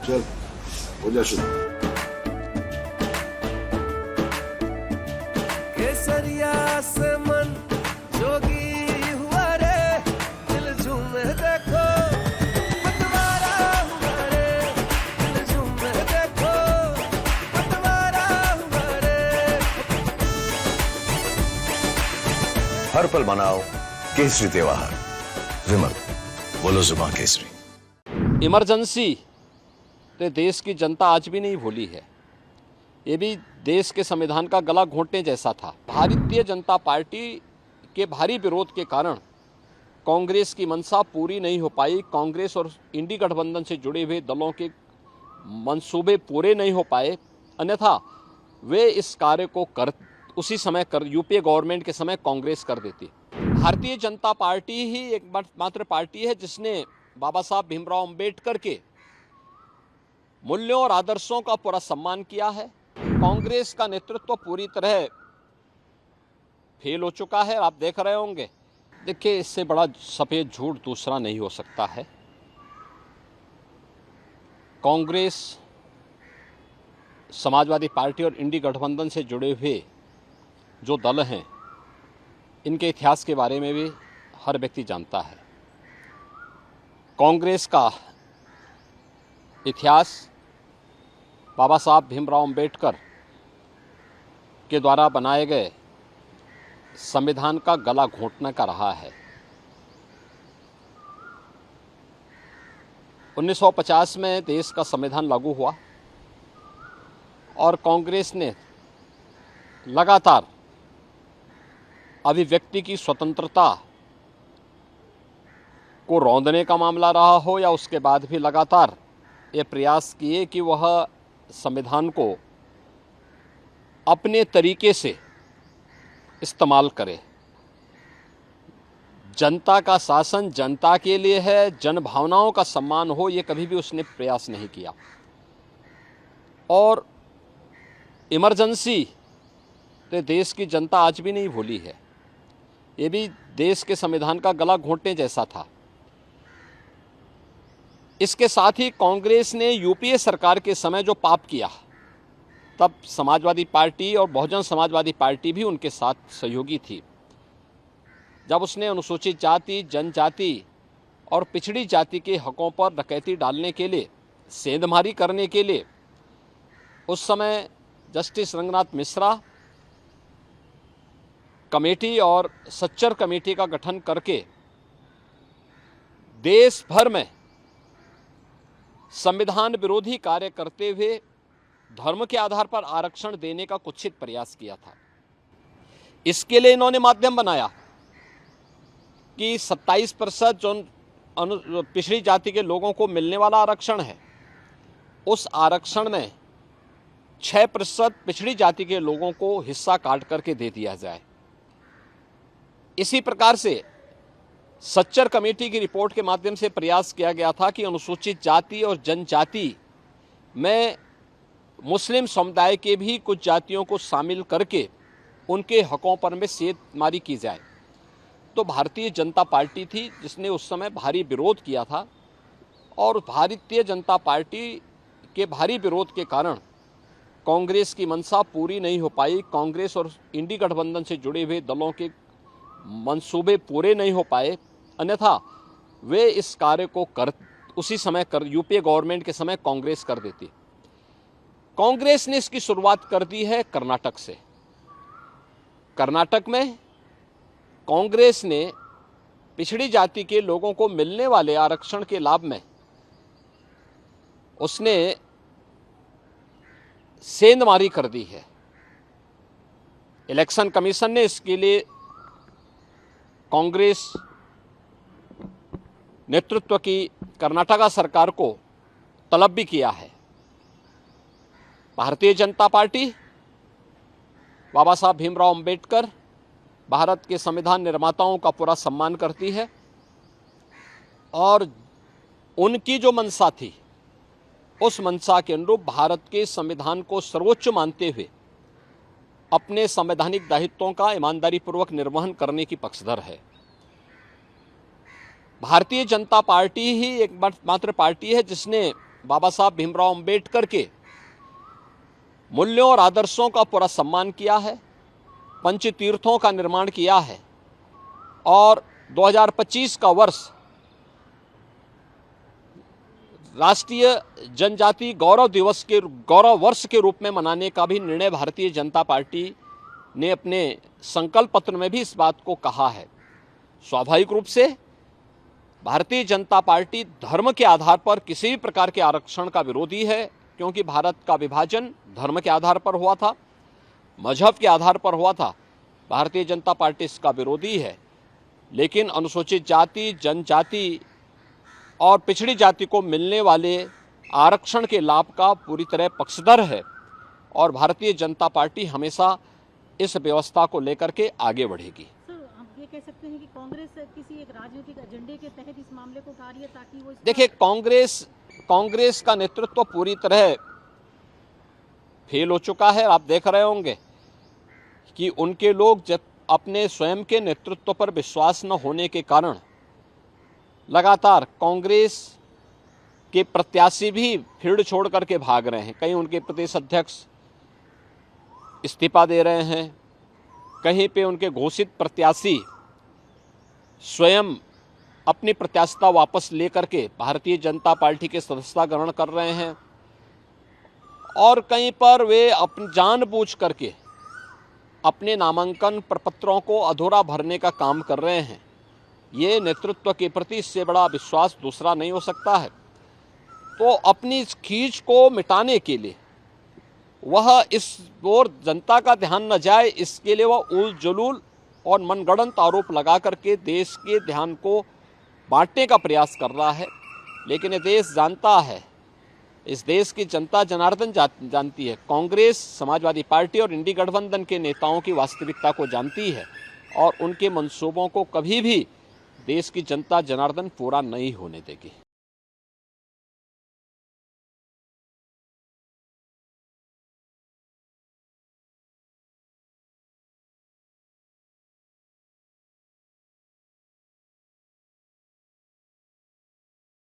चल हो जा शुरू। केसरिया से मन जोगी हुआ रे, दिल झूमे देखो पतवारा हुआ रे, दिल झूमे देखो पतवारा हुआ रे। हर पल मनाओ केसरी त्योहार। विमल, बोलो जुबान केसरी। इमरजेंसी ते देश की जनता आज भी नहीं भूली है। ये भी देश के संविधान का गला घोंटने जैसा था। भारतीय जनता पार्टी के भारी विरोध के कारण कांग्रेस की मंशा पूरी नहीं हो पाई। कांग्रेस और इंडी गठबंधन से जुड़े हुए दलों के मंसूबे पूरे नहीं हो पाए, अन्यथा वे इस कार्य को उसी समय यूपीए गवर्नमेंट के समय कांग्रेस कर देती। भारतीय जनता पार्टी ही एकमात्र पार्टी है जिसने बाबा साहब भीमराव अंबेडकर के मूल्यों और आदर्शों का पूरा सम्मान किया है। कांग्रेस का नेतृत्व पूरी तरह फेल हो चुका है, आप देख रहे होंगे। देखिए, इससे बड़ा सफेद झूठ दूसरा नहीं हो सकता है। कांग्रेस, समाजवादी पार्टी और इंडी गठबंधन से जुड़े हुए जो दल हैं, इनके इतिहास के बारे में भी हर व्यक्ति जानता है। कांग्रेस का इतिहास बाबा साहब भीमराव अंबेडकर के द्वारा बनाए गए संविधान का गला घोंटने का रहा है। 1950 में देश का संविधान लागू हुआ और कांग्रेस ने लगातार अभिव्यक्ति की स्वतंत्रता को रौंदने का मामला रहा हो या उसके बाद भी लगातार ये प्रयास किए कि वह संविधान को अपने तरीके से इस्तेमाल करे। जनता का शासन जनता के लिए है, जन भावनाओं का सम्मान हो, ये कभी भी उसने प्रयास नहीं किया। और इमरजेंसी तो देश की जनता आज भी नहीं भूली है। ये भी देश के संविधान का गला घोंटने जैसा था। इसके साथ ही कांग्रेस ने यूपीए सरकार के समय जो पाप किया, तब समाजवादी पार्टी और बहुजन समाजवादी पार्टी भी उनके साथ सहयोगी थी। जब उसने अनुसूचित जाति, जनजाति और पिछड़ी जाति के हकों पर डकैती डालने के लिए, सेंधमारी करने के लिए उस समय जस्टिस रंगनाथ मिश्रा कमेटी और सच्चर कमेटी का गठन करके देश भर में संविधान विरोधी कार्य करते हुए धर्म के आधार पर आरक्षण देने का कुत्सित प्रयास किया था। इसके लिए इन्होंने माध्यम बनाया कि 27% जो पिछड़ी जाति के लोगों को मिलने वाला आरक्षण है, उस आरक्षण में 6% पिछड़ी जाति के लोगों को हिस्सा काट करके दे दिया जाए। इसी प्रकार से सच्चर कमेटी की रिपोर्ट के माध्यम से प्रयास किया गया था कि अनुसूचित जाति और जनजाति में मुस्लिम समुदाय के भी कुछ जातियों को शामिल करके उनके हकों पर में सेंधमारी की जाए। तो भारतीय जनता पार्टी थी जिसने उस समय भारी विरोध किया था और भारतीय जनता पार्टी के भारी विरोध के कारण कांग्रेस की मंशा पूरी नहीं हो पाई। कांग्रेस और इंडी गठबंधन से जुड़े हुए दलों के मंसूबे पूरे नहीं हो पाए, अन्यथा वे इस कार्य को उसी समय यूपीए गवर्नमेंट के समय कांग्रेस कर देती। कांग्रेस ने इसकी शुरुआत कर दी है कर्नाटक से। कर्नाटक में कांग्रेस ने पिछड़ी जाति के लोगों को मिलने वाले आरक्षण के लाभ में उसने सेंधमारी कर दी है। इलेक्शन कमीशन ने इसके लिए कांग्रेस नेतृत्व की कर्नाटका सरकार को तलब भी किया है। भारतीय जनता पार्टी बाबा साहब भीमराव अंबेडकर, भारत के संविधान निर्माताओं का पूरा सम्मान करती है और उनकी जो मंशा थी उस मंशा के अनुरूप भारत के संविधान को सर्वोच्च मानते हुए अपने संवैधानिक दायित्वों का ईमानदारी पूर्वक निर्वहन करने की पक्षधर है। भारतीय जनता पार्टी ही एकमात्र पार्टी है जिसने बाबा साहब भीमराव अंबेडकर के मूल्यों और आदर्शों का पूरा सम्मान किया है, पंच तीर्थों का निर्माण किया है और 2025 का वर्ष राष्ट्रीय जनजाति गौरव वर्ष के रूप में मनाने का भी निर्णय भारतीय जनता पार्टी ने अपने संकल्प पत्र में भी इस बात को कहा है। स्वाभाविक रूप से भारतीय जनता पार्टी धर्म के आधार पर किसी भी प्रकार के आरक्षण का विरोधी है, क्योंकि भारत का विभाजन धर्म के आधार पर हुआ था, मजहब के आधार पर हुआ था। भारतीय जनता पार्टी इसका विरोधी है, लेकिन अनुसूचित जाति, जनजाति और पिछड़ी जाति को मिलने वाले आरक्षण के लाभ का पूरी तरह पक्षधर है और भारतीय जनता पार्टी हमेशा इस व्यवस्था को लेकर के आगे बढ़ेगी। सर, हम ये कह सकते हैं कि कांग्रेस किसी एक राजनीतिक एजेंडे के तहत इस मामले को उठा रही है ताकि वो देखिए, कांग्रेस का नेतृत्व पूरी तरह फेल हो चुका है। आप देख रहे होंगे कि उनके लोग जब अपने स्वयं के नेतृत्व पर विश्वास न होने के कारण लगातार कांग्रेस के प्रत्याशी भी फील्ड छोड़ करके भाग रहे हैं। कहीं उनके प्रदेश अध्यक्ष इस्तीफा दे रहे हैं, कहीं पे उनके घोषित प्रत्याशी स्वयं अपनी प्रत्याशिता वापस लेकर के भारतीय जनता पार्टी के सदस्यता ग्रहण कर रहे हैं और कहीं पर वे अपनी जानबूझ करके अपने नामांकन प्रपत्रों को अधूरा भरने का काम कर रहे हैं। ये नेतृत्व के प्रति इससे बड़ा विश्वास दूसरा नहीं हो सकता है। तो अपनी इस खींच को मिटाने के लिए वह इस ओर जनता का ध्यान न जाए, इसके लिए वह उल जलूल और मनगढ़ंत आरोप लगा करके देश के ध्यान को बांटने का प्रयास कर रहा है। लेकिन ये देश जानता है, इस देश की जनता जनार्दन जानती है, कांग्रेस, समाजवादी पार्टी और इंडी गठबंधन के नेताओं की वास्तविकता को जानती है और उनके मंसूबों को कभी भी देश की जनता जनार्दन पूरा नहीं होने देगी।